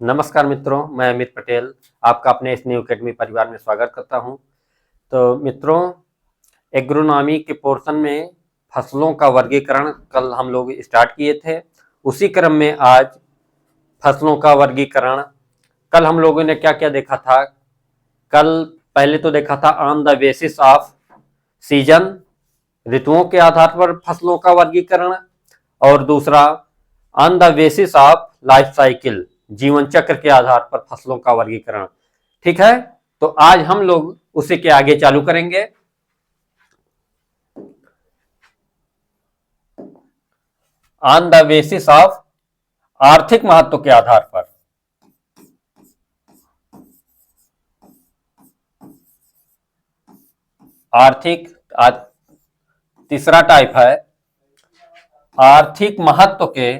नमस्कार मित्रों, मैं अमित पटेल आपका अपने इस न्यू अकेडमी परिवार में स्वागत करता हूं। तो मित्रों, एग्रोनॉमी के पोर्शन में फसलों का वर्गीकरण कल हम लोग स्टार्ट किए थे। उसी क्रम में आज फसलों का वर्गीकरण, कल हम लोगों ने क्या क्या देखा था। कल पहले तो देखा था on the basis off season, ऋतुओं के आधार पर फसलों का वर्गीकरण, और दूसरा on the basis of life cycle, जीवन चक्र के आधार पर फसलों का वर्गीकरण। ठीक है, तो आज हम लोग उसी के आगे चालू करेंगे। ऑन द बेसिस ऑफ आर्थिक महत्व के आधार पर। आर्थिक तीसरा टाइप है आर्थिक महत्व के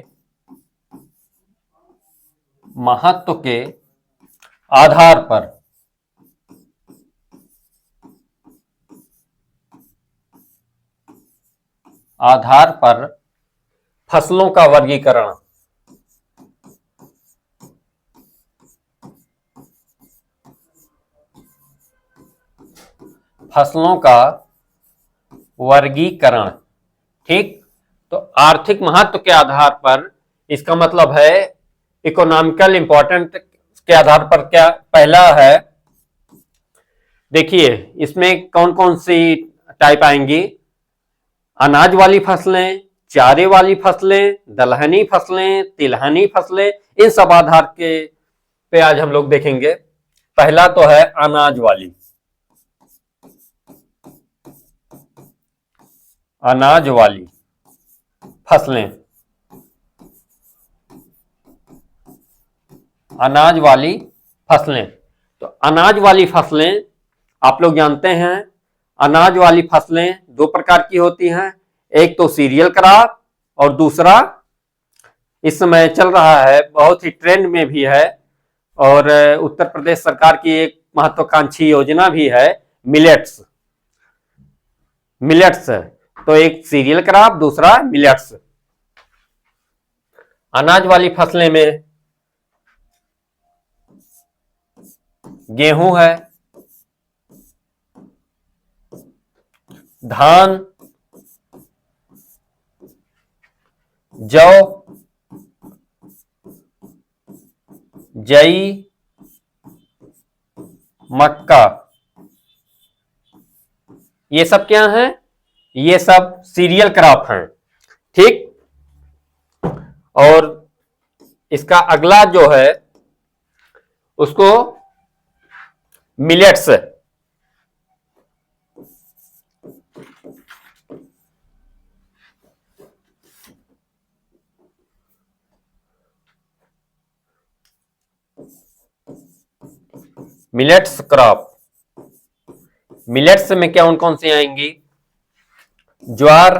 आधार पर फसलों का वर्गीकरण। फसलों का वर्गीकरण, ठीक। तो आर्थिक महत्व के आधार पर, इसका मतलब है इकोनॉमिकल इंपॉर्टेंट के आधार पर। क्या पहला है, देखिए इसमें कौन कौन सी टाइप आएंगी। अनाज वाली फसलें, चारे वाली फसलें, दलहनी फसलें, तिलहनी फसलें, इन सब आधार के पे आज हम लोग देखेंगे। पहला तो है अनाज वाली फसलें। अनाज वाली फसलें, तो अनाज वाली फसलें आप लोग जानते हैं। अनाज वाली फसलें दो प्रकार की होती हैं, एक तो सीरियल क्रॉप और दूसरा इस समय चल रहा है, बहुत ही ट्रेंड में भी है, और उत्तर प्रदेश सरकार की एक महत्वाकांक्षी योजना भी है, मिलेट्स। तो एक सीरियल क्रॉप, दूसरा मिलेट्स। अनाज वाली फसलें में गेहूं है, धान, जौ, जई, मक्का, ये सब क्या है? ये सब सीरियल क्रॉप हैं, ठीक। और इसका अगला जो है उसको मिलेट्स। मिलेट्स क्रॉप, मिलेट्स में क्या कौन कौन सी आएंगी? ज्वार,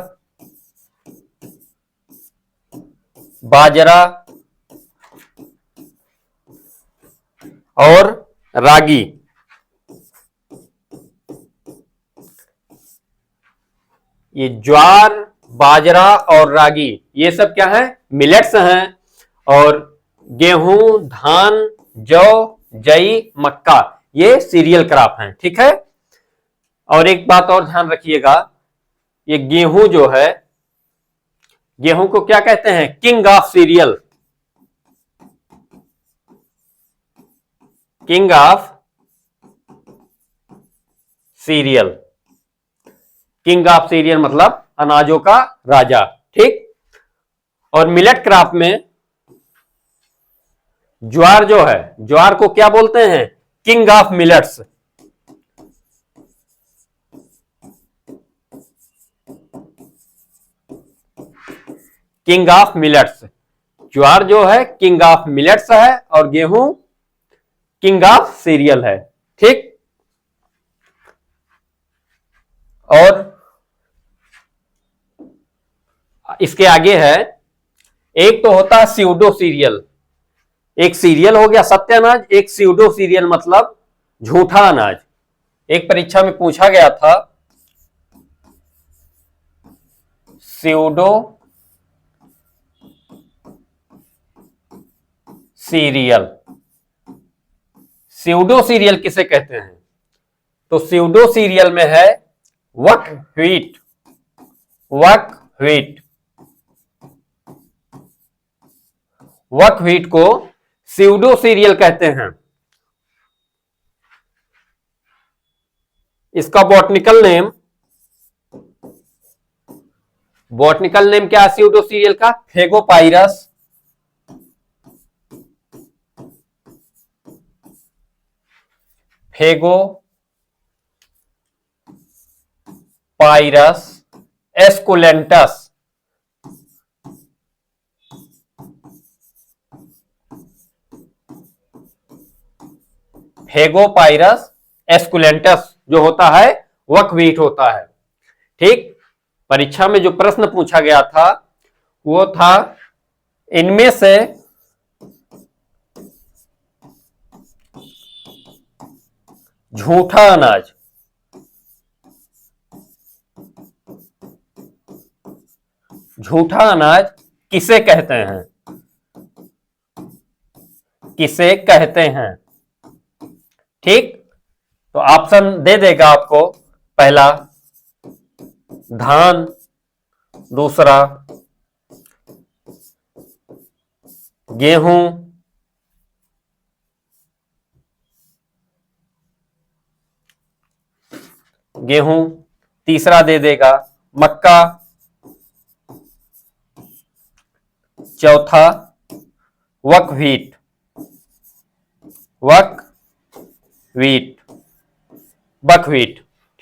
बाजरा और रागी। ये ज्वार, बाजरा और रागी, ये सब क्या है? मिलेट्स हैं। और गेहूं, धान, जौ, जई, मक्का, ये सीरियल क्रॉप हैं, ठीक है। और एक बात और ध्यान रखिएगा, ये गेहूं जो है, गेहूं को क्या कहते हैं? King of serial. King of serial, king of serial मतलब अनाजों का राजा, ठीक। और मिलेट क्रॉप में ज्वार जो है, ज्वार को क्या बोलते हैं? King of millets. King of millets, jowar जो है किंग ऑफ मिलेट्स है, और गेहूं किंग ऑफ सीरियल है, ठीक। और इसके आगे है, एक तो होता है स्यूडो सीरियल। एक सीरियल हो गया सत्य अनाज, एक स्यूडो सीरियल मतलब झूठा अनाज। एक परीक्षा में पूछा गया था, स्यूडो सीरियल स्यूडो सीरियल किसे कहते हैं? तो स्यूडो सीरियल में है बकव्हीट। बकव्हीट, बकव्हीट को स्यूडो सीरियल कहते हैं। इसका बॉटनिकल नेम क्या है स्यूडो सीरियल का? फेगोपाइरस। फेगोपाइरस एस्कुलेंटस। फेगोपाइरस एस्कुलेंटस जो होता है बकव्हीट होता है। ठीक, परीक्षा में जो प्रश्न पूछा गया था वो था इनमें से झूठा अनाज किसे कहते हैं? किसे कहते हैं? ठीक, तो ऑप्शन दे देगा आपको। पहला धान, दूसरा गेहूं, तीसरा दे देगा मक्का, चौथा बकव्हीट।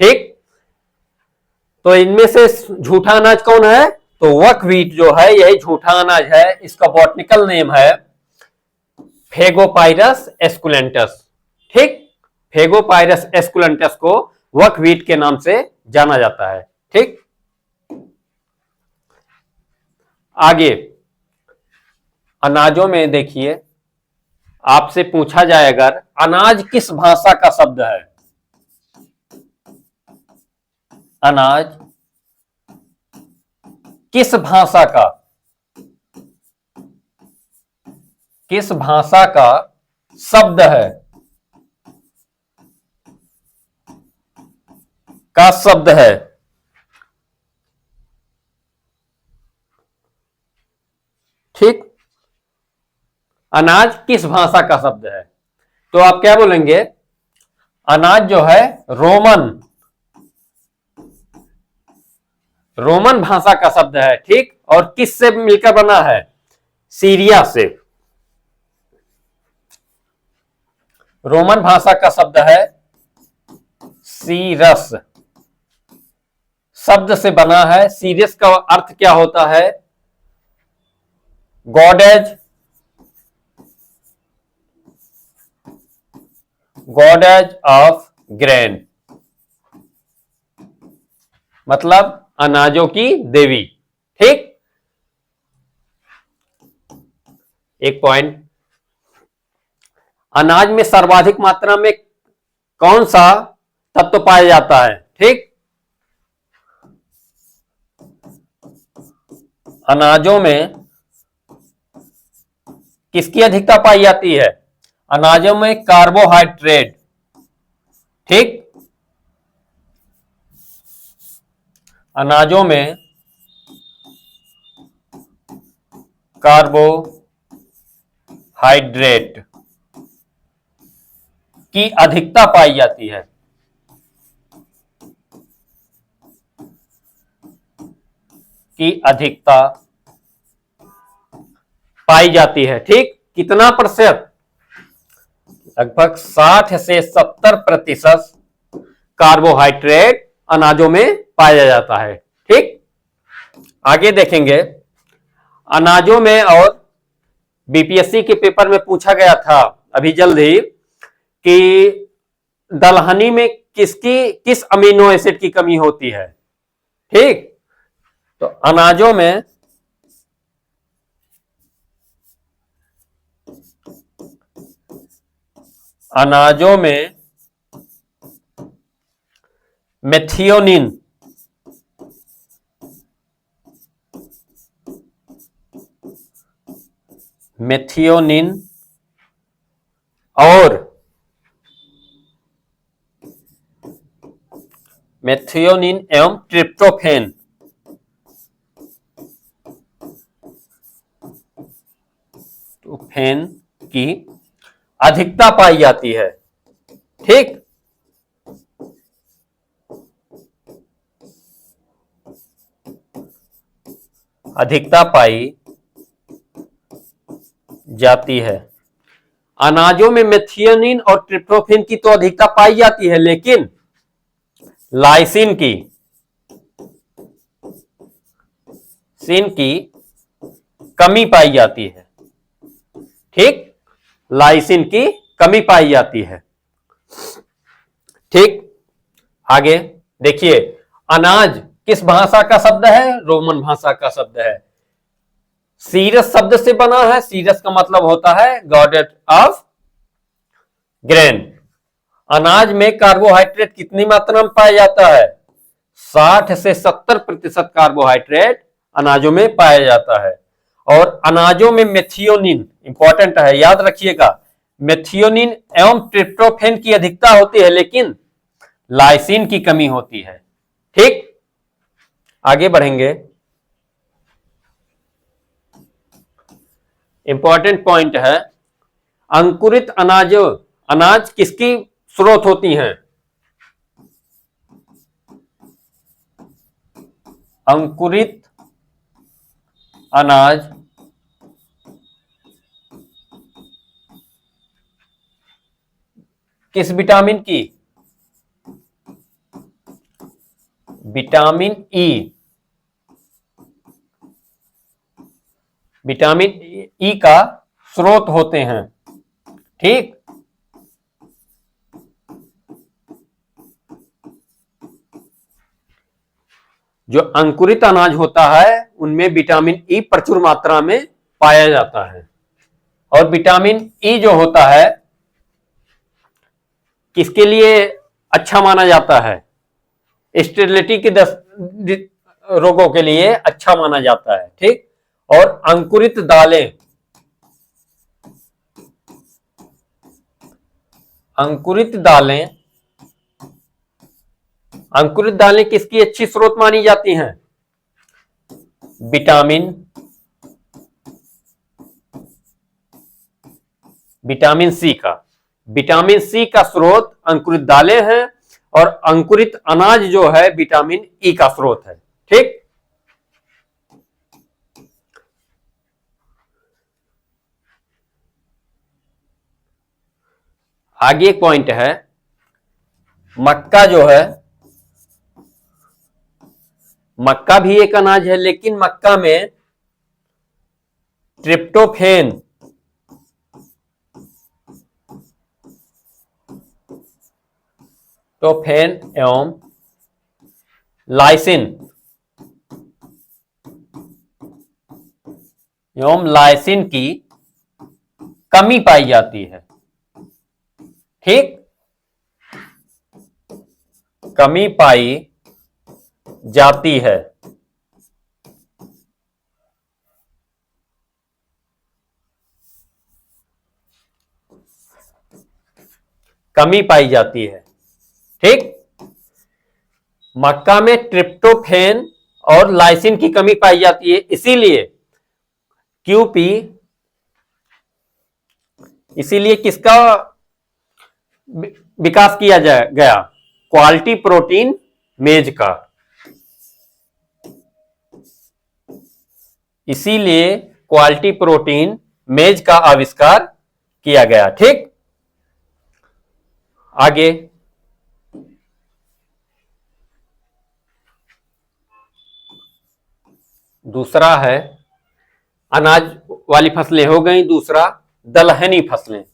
ठीक, तो इनमें से झूठा अनाज कौन है? तो बकव्हीट जो है यही झूठा अनाज है। इसका बॉटनिकल नेम है फेगोपाइरस एस्कुलेंटस। ठीक, फेगोपाइरस एस्कुलेंटस को बकव्हीट के नाम से जाना जाता है। ठीक, आगे अनाजों में देखिए, आपसे पूछा जाए अगर अनाज किस भाषा का शब्द है? अनाज किस भाषा का शब्द है? ठीक, अनाज किस भाषा का शब्द है? तो आप क्या बोलेंगे? अनाज जो है रोमन भाषा का शब्द है। ठीक, और किस से मिलकर बना है? सीरिया से। रोमन भाषा का शब्द है सीरस, शब्द से बना है। सीरियस का अर्थ क्या होता है? गॉडेज ऑफ ग्रेन, मतलब अनाजों की देवी। ठीक, एक पॉइंट, अनाज में सर्वाधिक मात्रा में कौन सा तत्व पाया जाता है? ठीक, अनाजों में किसकी अधिकता पाई जाती है? अनाजों में कार्बोहाइड्रेट। ठीक, अनाजों में कार्बोहाइड्रेट की अधिकता पाई जाती है। ठीक, कितना प्रतिशत? लगभग 60 से 70% कार्बोहाइड्रेट अनाजों में पाया जाता है। ठीक, आगे देखेंगे अनाजों में, और बीपीएससी के पेपर में पूछा गया था अभी जल्द ही कि दलहनी में किस अमीनो एसिड की कमी होती है? ठीक, तो अनाजों में मेथियोनिन और मेथियोनिन एवं ट्रिप्टोफेन की अधिकता पाई जाती है। ठीक, अधिकता पाई जाती है। अनाजों में मेथियोनिन और ट्रिप्टोफेन की तो अधिकता पाई जाती है, लेकिन लाइसिन की कमी पाई जाती है। ठीक, लाइसिन की कमी पाई जाती है। ठीक, आगे देखिए, अनाज किस भाषा का शब्द है? रोमन भाषा का शब्द है। सीरस शब्द से बना है। सीरस का मतलब होता है गॉडेड ऑफ ग्रेन। अनाज में कार्बोहाइड्रेट कितनी मात्रा में पाया जाता है? 60 से 70% कार्बोहाइड्रेट अनाजों में पाया जाता है। और अनाजों में मेथियोनिन इंपॉर्टेंट है, याद रखिएगा, मेथियोनिन एवं ट्रिप्टोफेन की अधिकता होती है, लेकिन लाइसिन की कमी होती है। ठीक, आगे बढ़ेंगे। इंपॉर्टेंट पॉइंट है, अंकुरित अनाज किसकी स्रोत होती हैं? अंकुरित अनाज किस विटामिन की? Vitamin E. विटामिन ई का स्रोत होते हैं। ठीक, जो अंकुरित अनाज होता है उनमें विटामिन ई प्रचुर मात्रा में पाया जाता है। और विटामिन ई जो होता है किसके लिए अच्छा माना जाता है? स्टेरिलिटी के रोगों के लिए अच्छा माना जाता है। ठीक, और अंकुरित दालें, अंकुरित दालें किसकी अच्छी स्रोत मानी जाती हैं? विटामिन सी का। विटामिन सी का स्रोत अंकुरित दालें हैं, और अंकुरित अनाज जो है विटामिन ई का स्रोत है। ठीक, आगे एक पॉइंट है, मक्का जो है, मक्का भी एक अनाज है, लेकिन मक्का में ट्रिप्टोफेन एवं लाइसिन की कमी पाई जाती है। ठीक, कमी पाई जाती है। कमी पाई जाती है। ठीक, मक्का में ट्रिप्टोफेन और लाइसिन की कमी पाई जाती है, इसीलिए किसका विकास किया गया? क्वालिटी प्रोटीन मेज का। इसीलिए क्वालिटी प्रोटीन मेज का आविष्कार किया गया। ठीक, आगे दूसरा है, अनाज वाली फसलें हो गई। दूसरा दलहनी फसलें।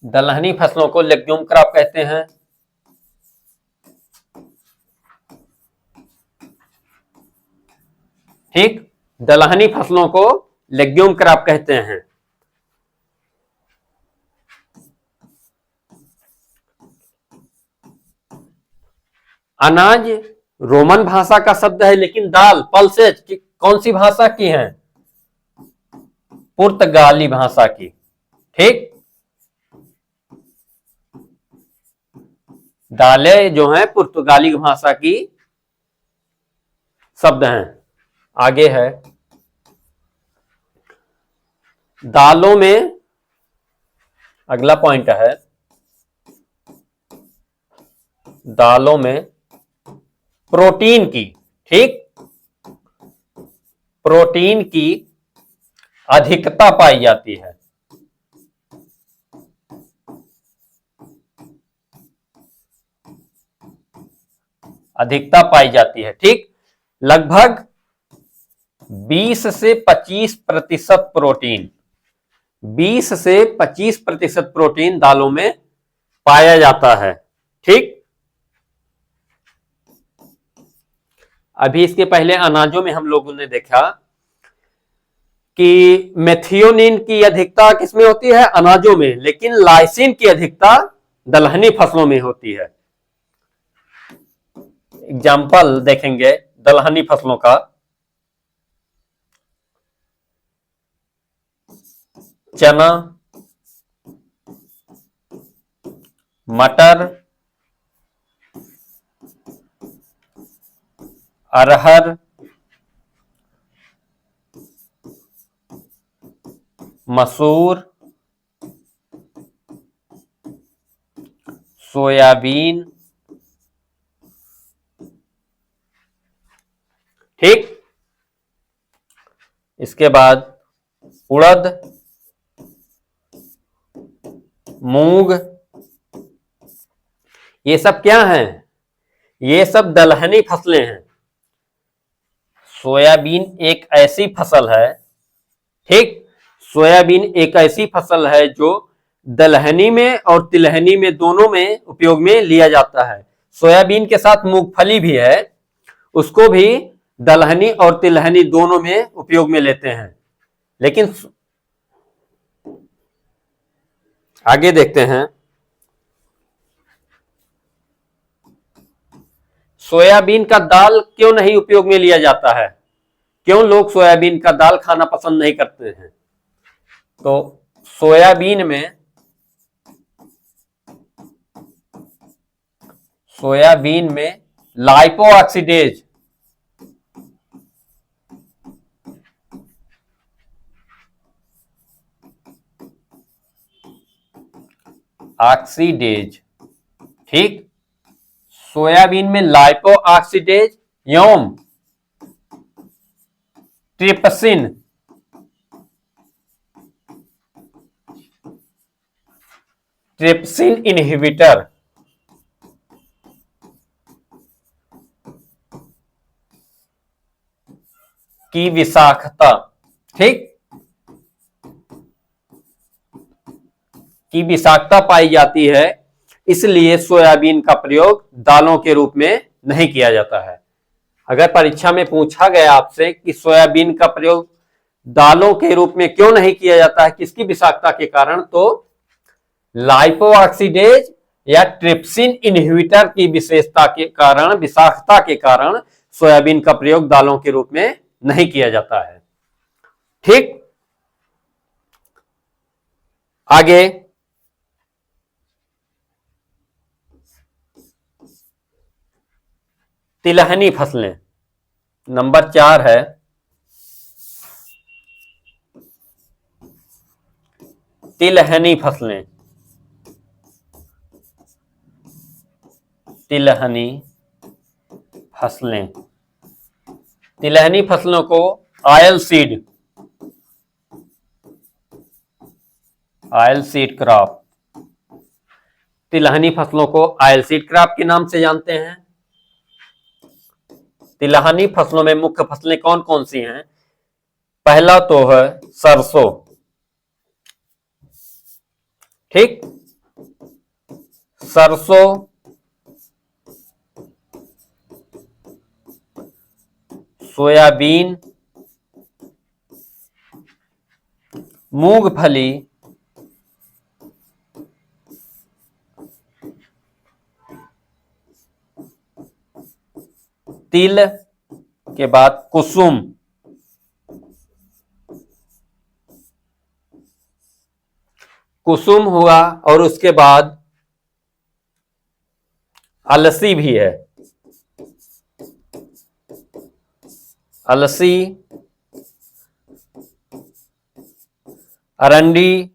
दलहनी फसलों को लेग्यूम क्रॉप कहते हैं। ठीक, दलहनी फसलों को लेग्यूम क्रॉप कहते हैं। अनाज रोमन भाषा का शब्द है, लेकिन दाल पल्सेज कौन सी भाषा की है? पुर्तगाली भाषा की। ठीक, दालें जो हैं पुर्तगाली भाषा की शब्द हैं। आगे है दालों में, अगला पॉइंट है दालों में प्रोटीन की, ठीक, प्रोटीन की अधिकता पाई जाती है। अधिकता पाई जाती है, ठीक, लगभग 20 से 25% प्रोटीन, 20 से 25% प्रोटीन दालों में पाया जाता है। ठीक, अभी इसके पहले अनाजों में हम लोगों ने देखा कि मेथियोनिन की अधिकता किसमें होती है? अनाजों में, लेकिन लाइसिन की अधिकता दलहनी फसलों में होती है। एग्जाम्पल देखेंगे दलहनी फसलों का, चना, मटर, अरहर, मसूर, सोयाबीन, ठीक, इसके बाद उड़द, मूंग, ये सब क्या हैं? ये सब दलहनी फसलें हैं। सोयाबीन एक ऐसी फसल है, ठीक, सोयाबीन एक ऐसी फसल है जो दलहनी में और तिलहनी में दोनों में उपयोग में लिया जाता है। सोयाबीन के साथ मूंगफली भी है, उसको भी दलहनी और तिलहनी दोनों में उपयोग में लेते हैं। लेकिन आगे देखते हैं, सोयाबीन का दाल क्यों नहीं उपयोग में लिया जाता है? क्यों लोग सोयाबीन का दाल खाना पसंद नहीं करते हैं? तो सोयाबीन में लाइपो ऑक्सीडेज, ठीक, सोयाबीन में लाइपो ऑक्सीडेज एवं ट्रिप्सिन, ट्रिप्सिन इनहिबिटर की विषाक्तता, ठीक, की विषाक्तता पाई जाती है, इसलिए सोयाबीन का प्रयोग दालों के रूप में नहीं किया जाता है। अगर परीक्षा में पूछा गया आपसे कि सोयाबीन का प्रयोग दालों के रूप में क्यों नहीं किया जाता है, किसकी विषाक्तता के कारण, तो लाइपो ऑक्सीडेज या ट्रिप्सिन इनहिबिटर की विशेषता के कारण, विषाक्तता के कारण सोयाबीन का प्रयोग दालों के रूप में नहीं किया जाता है। ठीक, आगे तिलहनी फसलें, नंबर 4 है तिलहनी फसलें। तिलहनी फसलें, तिलहनी फसलों को ऑयल सीड क्रॉप, तिलहनी फसलों को ऑयल सीड क्रॉप के नाम से जानते हैं। तिलहनी फसलों में मुख्य फसलें कौन कौन सी हैं? पहला तो है सरसों, ठीक, सरसों, सोयाबीन, मूंगफली, तिल के बाद कुसुम, कुसुम हुआ और उसके बाद अलसी भी है। अलसी, अरंडी,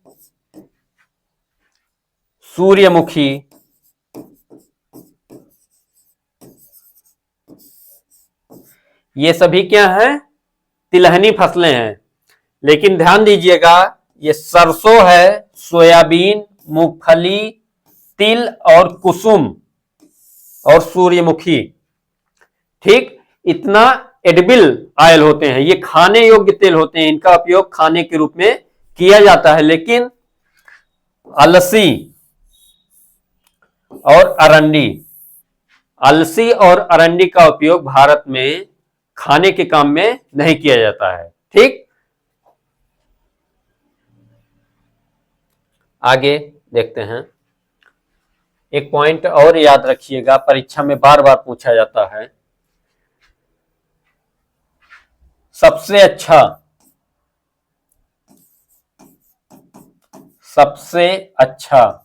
सूर्यमुखी, ये सभी क्या हैं? तिलहनी फसलें हैं। लेकिन ध्यान दीजिएगा, ये सरसों है, सोयाबीन, मूंगफली, तिल और कुसुम और सूर्यमुखी। ठीक, इतना एडिबल ऑयल होते हैं, ये खाने योग्य तेल होते हैं, इनका उपयोग खाने के रूप में किया जाता है। लेकिन अलसी और अरंडी, अलसी और अरंडी का उपयोग भारत में खाने के काम में नहीं किया जाता है। ठीक, आगे देखते हैं। एक पॉइंट और याद रखिएगा, परीक्षा में बार बार पूछा जाता है। सबसे अच्छा, सबसे अच्छा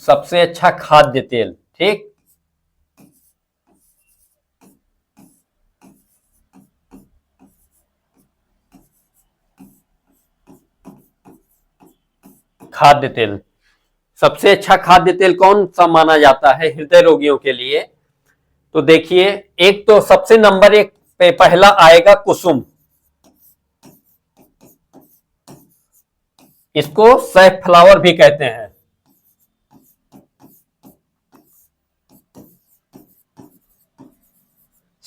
सबसे अच्छा खाद्य तेल। ठीक, खाद्य तेल, सबसे अच्छा खाद्य तेल कौन सा माना जाता है हृदय रोगियों के लिए? तो देखिए, एक तो सबसे नंबर 1 पे पहला आएगा कुसुम। इसको सैफ्लावर भी कहते हैं।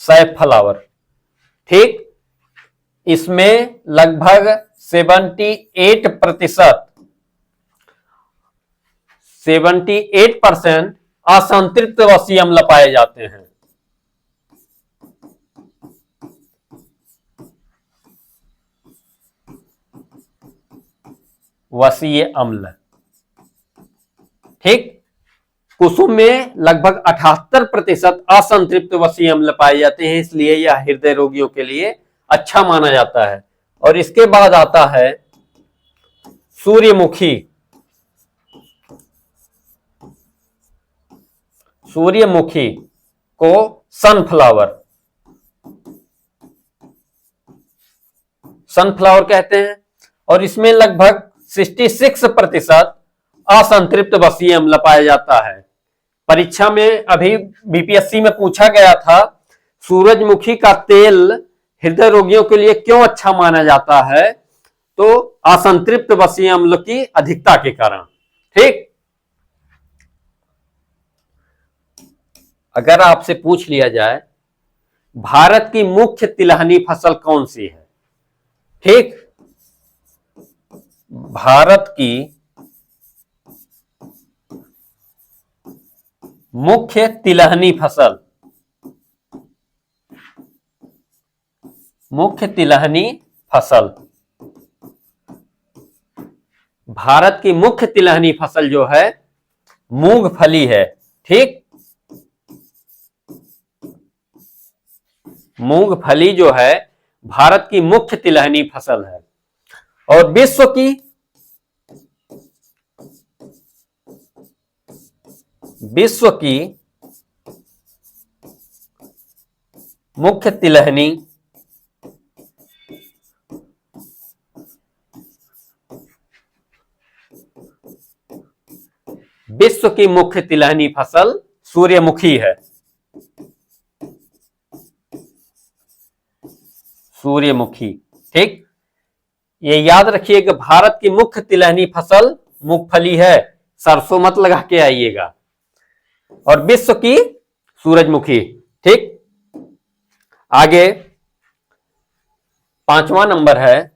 सैफ्लावर, ठीक, इसमें लगभग 78% 78% असंतृप्त वसीय अम्ल पाए जाते हैं। वसीय अम्ल, ठीक, कुसुम में लगभग 78% असंतृप्त वसीय अम्ल पाए जाते हैं, इसलिए यह हृदय रोगियों के लिए अच्छा माना जाता है। और इसके बाद आता है सूर्यमुखी। सूर्यमुखी को सनफ्लावर, सनफ्लावर कहते हैं। और इसमें लगभग 66% असंतृप्त वसीय अम्ल पाया जाता है। परीक्षा में अभी बीपीएससी में पूछा गया था, सूरजमुखी का तेल हृदय रोगियों के लिए क्यों अच्छा माना जाता है? तो असंतृप्त वसीय अम्ल की अधिकता के कारण। ठीक, अगर आपसे पूछ लिया जाए भारत की मुख्य तिलहनी फसल कौन सी है? ठीक, भारत की मुख्य तिलहनी फसल, मुख्य तिलहनी फसल, भारत की मुख्य तिलहनी फसल जो है मूंगफली है। ठीक, मूंगफली जो है भारत की मुख्य तिलहनी फसल है। और विश्व की मुख्य तिलहनी विश्व की मुख्य तिलहनी फसल सूर्यमुखी है। सूर्यमुखी, ठीक, ये याद रखिए कि भारत की मुख्य तिलहनी फसल मूंगफली है, सरसों मत लगा के आइएगा। और विश्व की सूरजमुखी। ठीक, आगे 5वां नंबर है,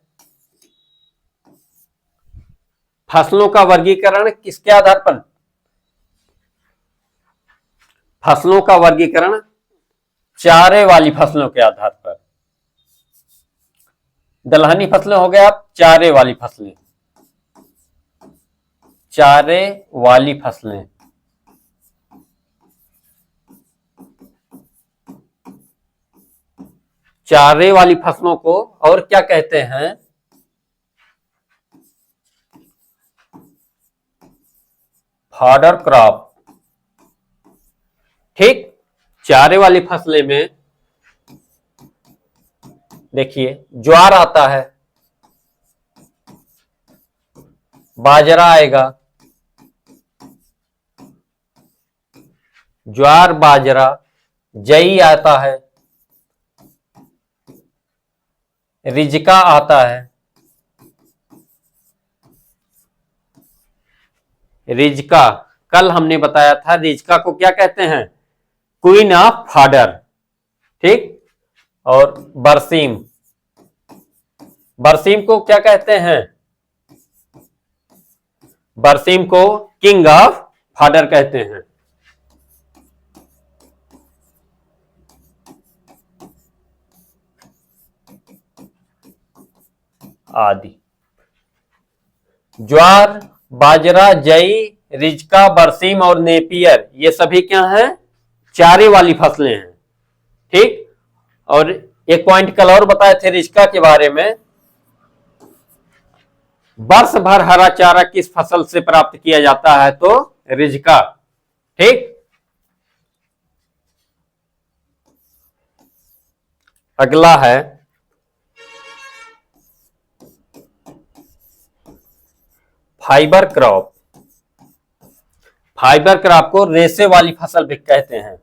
फसलों का वर्गीकरण किसके आधार पर? फसलों का वर्गीकरण चारे वाली फसलों के आधार पर। दलहनी फसलें हो गया, चारे वाली फसलें, चारे वाली फसलें। चारे वाली फसलों को और क्या कहते हैं? Fodder crop. ठीक, चारे वाली फसलें में देखिए ज्वार आता है, बाजरा आएगा, ज्वार बाजरा, जई आता है, रिजका आता है। रिजका, कल हमने बताया था रिजका को क्या कहते हैं? Queen of fodder. ठीक, और बरसीम, बरसीम को क्या कहते हैं? बरसीम को किंग ऑफ फॉडर कहते हैं। आदि। ज्वार, बाजरा, जई, रिजका, बरसीम और नेपियर, ये सभी क्या हैं? चारे वाली फसलें हैं। ठीक, और एक पॉइंट कल और बताए थे रिजका के बारे में, वर्ष भर हरा चारा किस फसल से प्राप्त किया जाता है? तो रिजका। ठीक, अगला है फाइबर क्रॉप। फाइबर क्रॉप को रेशे वाली फसल भी कहते हैं।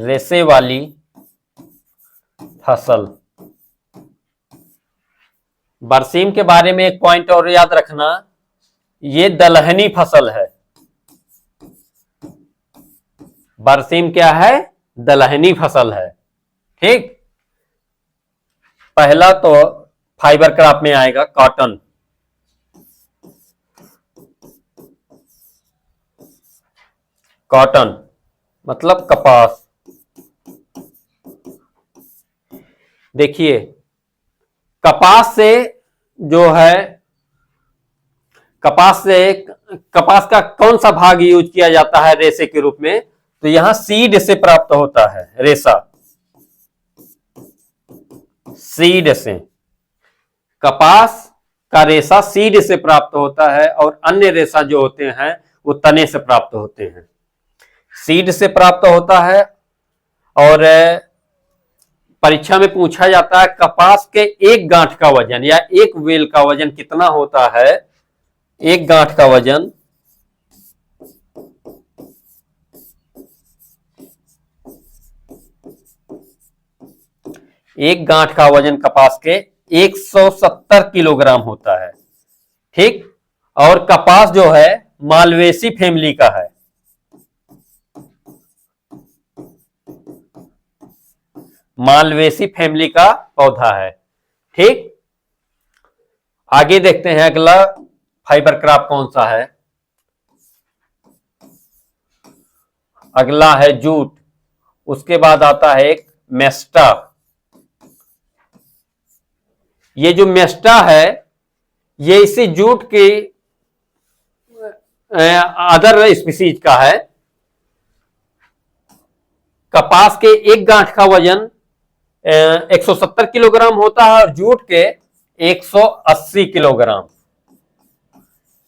रेशे वाली फसल। बरसीम के बारे में एक पॉइंट और याद रखना, ये दलहनी फसल है। बरसीम क्या है? दलहनी फसल है। ठीक, पहला तो फाइबर क्रॉप में आएगा कॉटन। कॉटन मतलब कपास। देखिए कपास से जो है, कपास का कौन सा भाग यूज किया जाता है रेशे के रूप में? तो यहां सीड से प्राप्त होता है रेशा। सीड से, कपास का रेशा सीड से प्राप्त होता है और अन्य रेशा जो होते हैं वो तने से प्राप्त होते हैं। सीड से प्राप्त होता है। और परीक्षा में पूछा जाता है कपास के एक गांठ का वजन या एक वेल का वजन कितना होता है? एक गांठ का वजन एक गांठ का वजन कपास के 170 किलोग्राम होता है। ठीक, और कपास जो है मालवेसी फैमिली का है। मालवेसी फैमिली का पौधा है। ठीक, आगे देखते हैं अगला फाइबर क्रॉप कौन सा है। अगला है जूट, उसके बाद आता है एक मेस्टा। ये जो मेस्टा है ये इसी जूट की अदर स्पीसीज का है। कपास के एक गांठ का वजन 170 किलोग्राम होता है और जूट के 180 किलोग्राम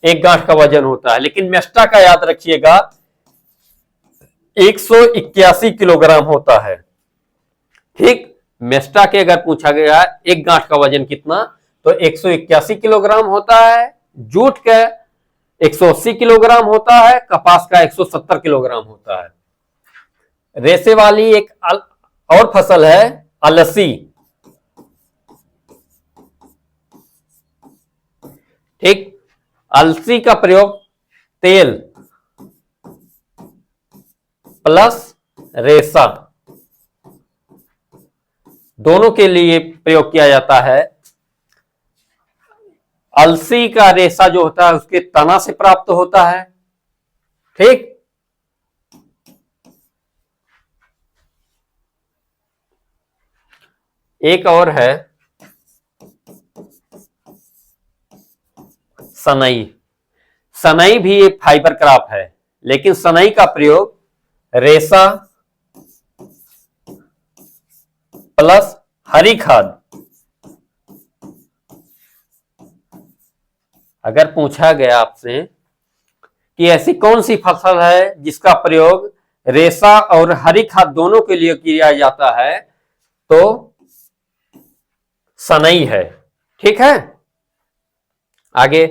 एक गांठ का वजन होता है। लेकिन मेस्टा का याद रखिएगा 181 किलोग्राम होता है। ठीक, मेस्टा के अगर पूछा गया एक गांठ का वजन कितना, तो 181 किलोग्राम होता है। जूट का 180 किलोग्राम होता है, कपास का 170 किलोग्राम होता है। रेशे वाली एक और फसल है अलसी। ठीक, अलसी का प्रयोग तेल प्लस रेशा दोनों के लिए प्रयोग किया जाता है। अलसी का रेशा जो होता है उसके तना से प्राप्त होता है। ठीक, एक और है सनई। सनई भी एक फाइबर क्रॉप है, लेकिन सनई का प्रयोग रेशा प्लस हरी खाद। अगर पूछा गया आपसे कि ऐसी कौन सी फसल है जिसका प्रयोग रेशा और हरी खाद दोनों के लिए किया जाता है, तो सनई है। ठीक है, आगे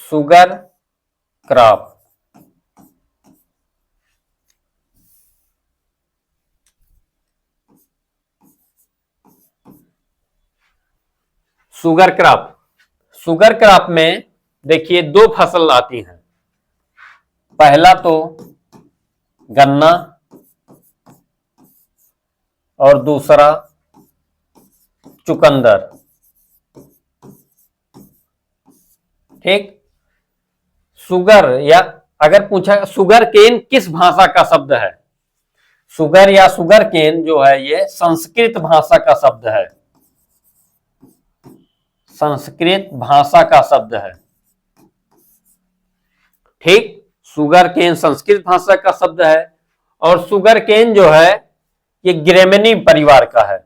शुगर क्रॉप। शुगर क्रॉप में देखिए दो फसल आती हैं। पहला तो गन्ना और दूसरा चुकंदर। ठीक, शुगर या अगर पूछा शुगर केन किस भाषा का शब्द है, शुगर या शुगर केन जो है ये संस्कृत भाषा का शब्द है। संस्कृत भाषा का शब्द है। ठीक, शुगर केन संस्कृत भाषा का शब्द है और शुगर केन जो है ये ग्रेमिनी परिवार का है।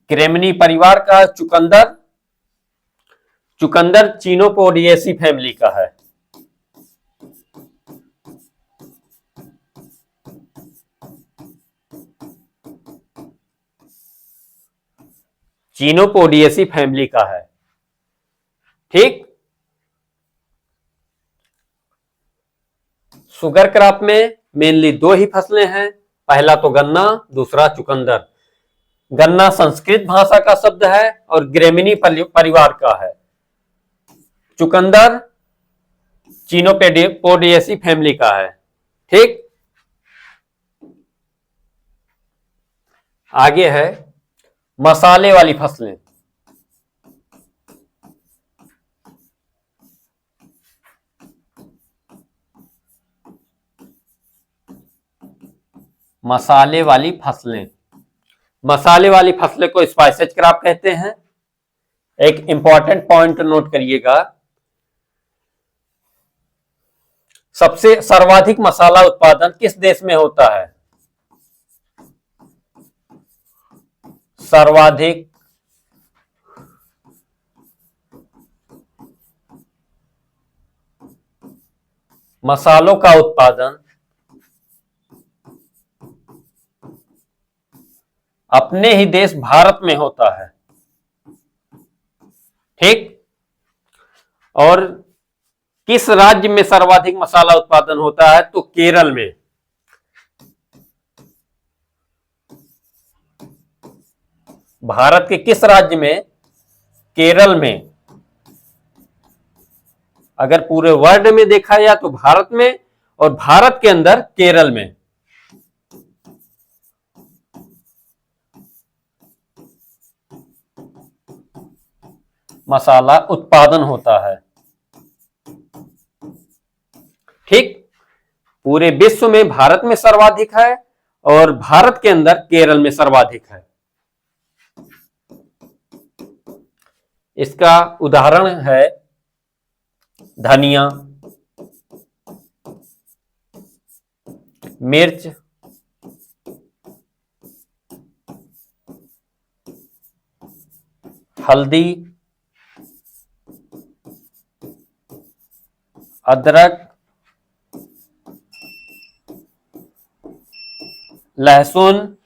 ग्रेमिनी परिवार का चुकंदर चिनोपोडिएसी फैमिली का है। चिनोपोडिएसी फैमिली का है। ठीक, शुगर क्रॉप में मेनली दो ही फसलें हैं, पहला तो गन्ना, दूसरा चुकंदर। गन्ना संस्कृत भाषा का शब्द है और ग्रेमिनी परिवार का है। चुकंदर चिनोपोडिएसी फैमिली का है। ठीक, आगे है मसाले वाली फसलें। मसाले वाली फसलें, मसाले वाली फसलें को स्पाइसेज क्रॉप कहते हैं। एक इंपॉर्टेंट पॉइंट नोट करिएगा, सबसे सर्वाधिक मसाला उत्पादन किस देश में होता है? सर्वाधिक मसालों का उत्पादन अपने ही देश भारत में होता है। ठीक, और किस राज्य में सर्वाधिक मसाला उत्पादन होता है? तो केरल में। भारत के किस राज्य में? केरल में। अगर पूरे वर्ल्ड में देखा जाए तो भारत में, और भारत के अंदर केरल में। मसाला उत्पादन होता है। ठीक, पूरे विश्व में भारत में सर्वाधिक है और भारत के अंदर केरल में सर्वाधिक है। इसका उदाहरण है धनिया, मिर्च, हल्दी, अदरक, लहसुन,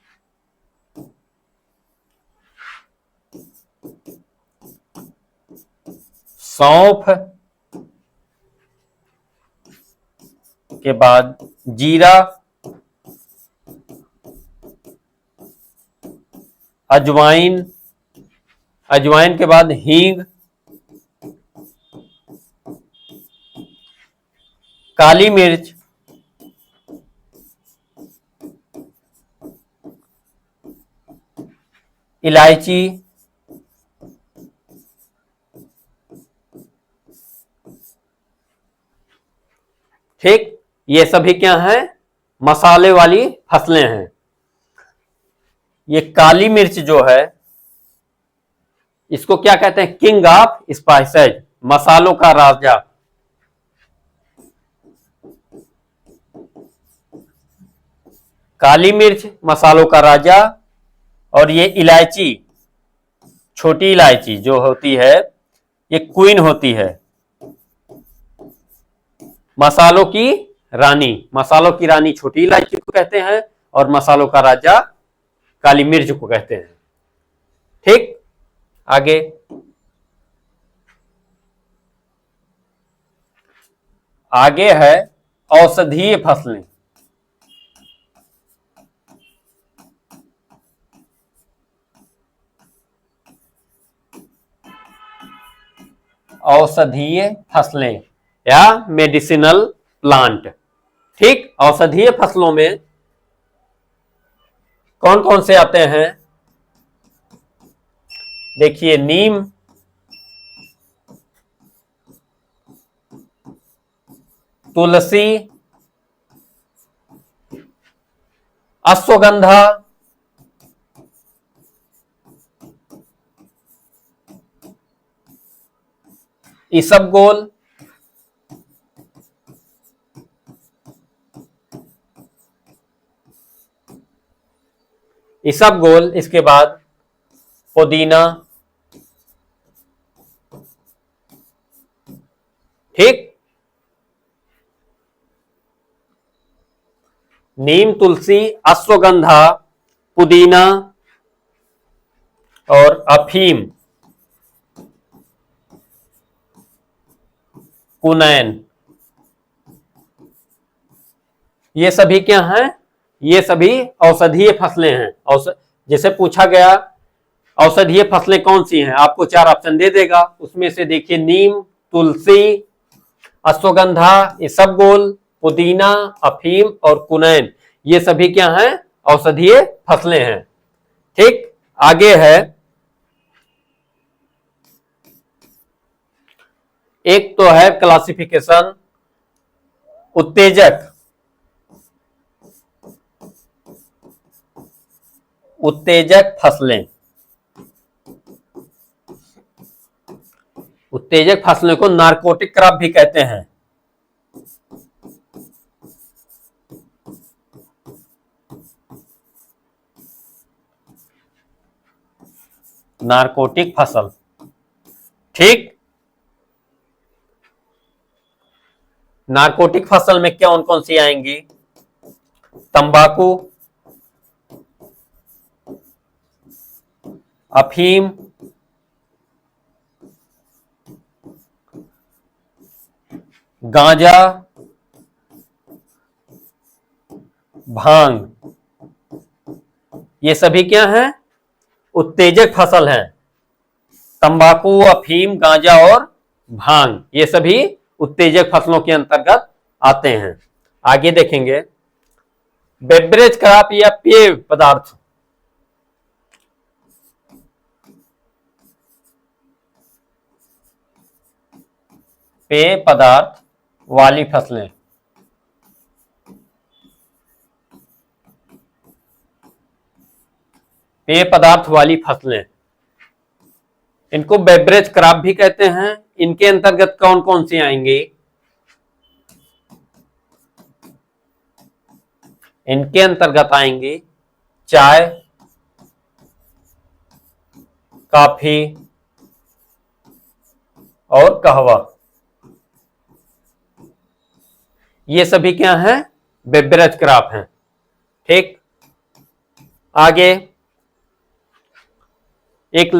सौंफ के बाद जीरा, अजवाइन, अजवाइन के बाद हींग, काली मिर्च, इलायची, ठीक, ये सभी क्या हैं? मसाले वाली फसलें हैं। ये काली मिर्च जो है इसको क्या कहते हैं? King of spices. मसालों का राजा। काली मिर्च मसालों का राजा, और ये इलायची, छोटी इलायची जो होती है, ये क्वीन होती है, मसालों की रानी। मसालों की रानी छोटी इलायची को कहते हैं, और मसालों का राजा काली मिर्च को कहते हैं। ठीक, आगे। आगे है औषधीय फसलें। औषधीय फसलें या मेडिसिनल प्लांट। ठीक, औषधीय फसलों में कौन कौन से आते हैं? देखिए, नीम, तुलसी, अश्वगंधा, इसबगोल, इसबगोल, इसके बाद पुदीना। ठीक, नीम, तुलसी, अश्वगंधा, पुदीना और अफीम, कुनैन, ये सभी क्या हैं? ये सभी औषधीय फसलें हैं। जैसे पूछा गया औषधीय फसलें कौन सी हैं, आपको 4 ऑप्शन दे देगा। उसमें से देखिए, नीम, तुलसी, अश्वगंधा, इसबगोल, पुदीना, अफीम और कुनैन, ये सभी क्या हैं? औषधीय फसलें हैं। ठीक, आगे है, एक तो है क्लासिफिकेशन उत्तेजक। उत्तेजक फसलें, उत्तेजक फसलों को नार्कोटिक क्रॉप भी कहते हैं। नार्कोटिक फसल। ठीक, नार्कोटिक फसल में कौन कौन सी आएंगी? तंबाकू, अफीम, गांजा, भांग, ये सभी क्या हैं? उत्तेजक फसल हैं। तंबाकू, अफीम, गांजा और भांग, ये सभी उत्तेजक फसलों के अंतर्गत आते हैं। आगे देखेंगे, बेवरेज क्रॉप या पेय पदार्थ। पेय पदार्थ वाली फसलें। पेय पदार्थ वाली फसलें, इनको बेवरेज क्रॉप भी कहते हैं। इनके अंतर्गत कौन कौन सी आएंगी? इनके अंतर्गत आएंगी चाय, कॉफी और कहवा, ये सभी क्या हैं? बेवरेज क्रॉप हैं। ठीक, आगे एक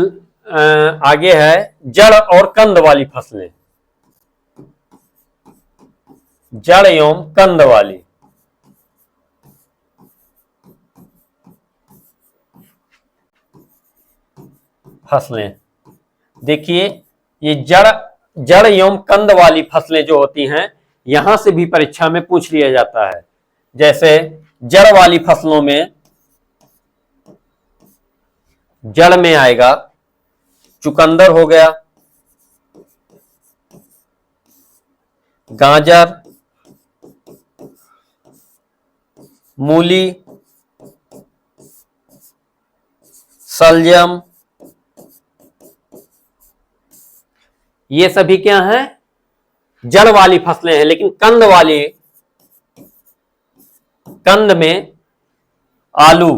आगे है जड़ और कंद वाली फसलें। जड़ एवं कंद वाली फसलें। देखिए, ये जड़ एवं कंद वाली फसलें जो होती हैं, यहां से भी परीक्षा में पूछ लिया जाता है। जैसे जड़ वाली फसलों में, जड़ में आएगा चुकंदर हो गया, गाजर, मूली, सलजम, ये सभी क्या हैं? जड़ वाली फसलें हैं। लेकिन कंद में आलू,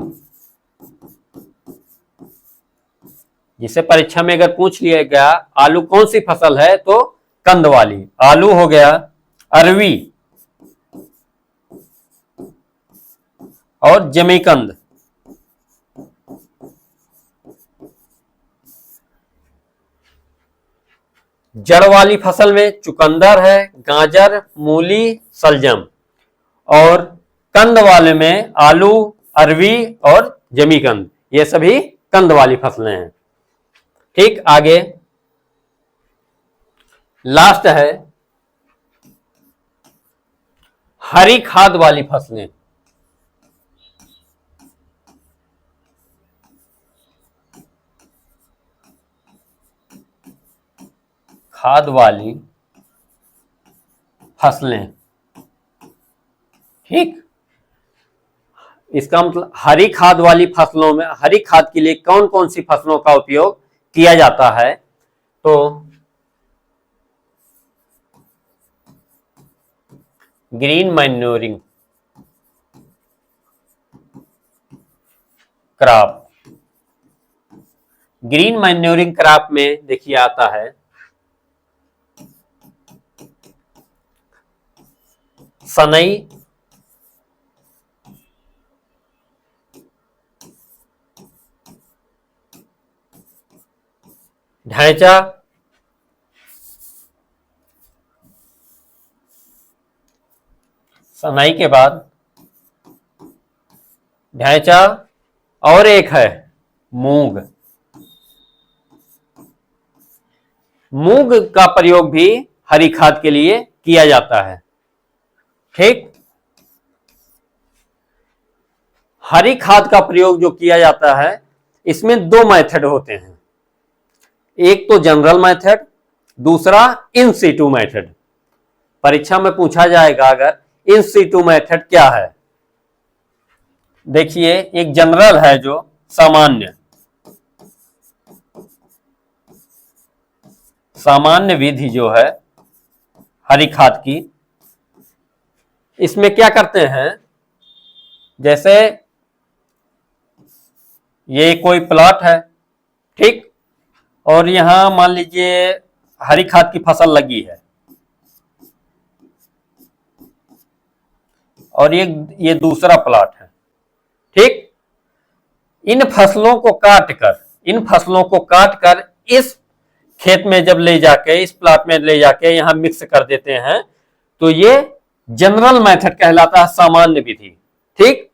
जिसे परीक्षा में अगर पूछ लिया गया आलू कौन सी फसल है, तो कंद वाली। आलू हो गया, अरवी और जमीकंद। जड़ वाली फसल में चुकंदर है, गाजर, मूली, सलजम। और कंद वाले में आलू, अरवी और जमीकंद। ये सभी कंद वाली फसलें हैं। ठीक, आगे लास्ट है हरी खाद वाली फसलें। खाद वाली फसलें, ठीक। इसका मतलब हरी खाद वाली फसलों में, हरी खाद के लिए कौन कौन सी फसलों का उपयोग किया जाता है? तो green manuring crop. Green manuring crop में देखिए आता है सनई, ढैंचा, सनई के बाद ढैंचा, और एक है मूंग। मूंग का प्रयोग भी हरी खाद के लिए किया जाता है। ठीक, हरी खाद का प्रयोग जो किया जाता है, इसमें दो मेथड होते हैं। एक तो जनरल मेथड, दूसरा इन सीटू मेथड। परीक्षा में पूछा जाएगा अगर इन सीटू मेथड क्या है। देखिए, एक जनरल है जो सामान्य विधि जो है हरी खाद की, इसमें क्या करते हैं, जैसे ये कोई प्लॉट है, ठीक, और यहां मान लीजिए हरी खाद की फसल लगी है, और ये दूसरा प्लॉट है, ठीक। इन फसलों को काट कर इस खेत में जब ले जाके, इस प्लॉट में ले जाके यहां मिक्स कर देते हैं, तो ये जनरल मेथड कहलाता है, सामान्य विधि। ठीक,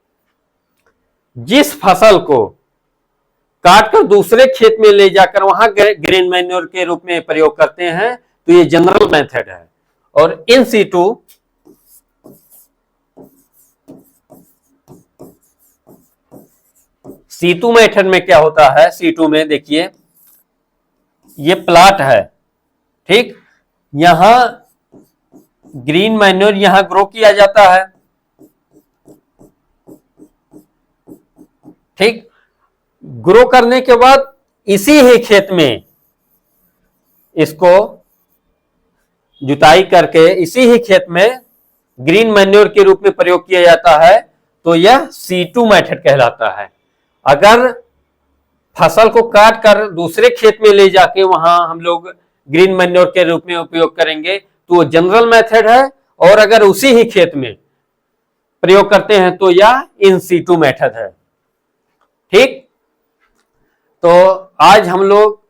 जिस फसल को काटकर दूसरे खेत में ले जाकर वहां ग्रीन मैन्योर के रूप में प्रयोग करते हैं, तो ये जनरल मेथड है। और इन सीटू सीटू मेथड में क्या होता है? सीटू में देखिए, ये प्लॉट है, ठीक, यहां ग्रीन मैन्योर यहां ग्रो किया जाता है, ठीक। ग्रो करने के बाद इसी ही खेत में इसको जुताई करके इसी ही खेत में ग्रीन मैन्योर के रूप में प्रयोग किया जाता है, तो यह सीटू मेथड कहलाता है। अगर फसल को काट कर दूसरे खेत में ले जाके वहां हम लोग ग्रीन मैन्योर के रूप में उपयोग करेंगे, तो वो जनरल मेथड है। और अगर उसी ही खेत में प्रयोग करते हैं तो यह इन सीटू मेथड है। ठीक, तो आज हम लोग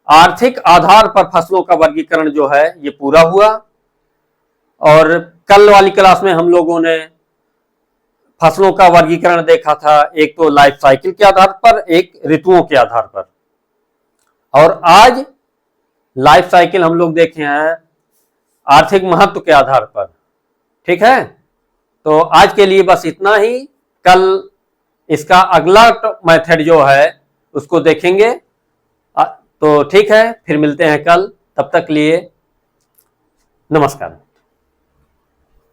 आर्थिक आधार पर फसलों का वर्गीकरण जो है ये पूरा हुआ। और कल वाली क्लास में हम लोगों ने फसलों का वर्गीकरण देखा था, एक तो लाइफ साइकिल के आधार पर, एक ऋतुओं के आधार पर। और आज लाइफ साइकिल हम लोग देखे हैं आर्थिक महत्व के आधार पर। ठीक है, तो आज के लिए बस इतना ही। कल इसका अगला मेथड जो है उसको देखेंगे। तो ठीक है, फिर मिलते हैं कल। तब तक लिए नमस्कार।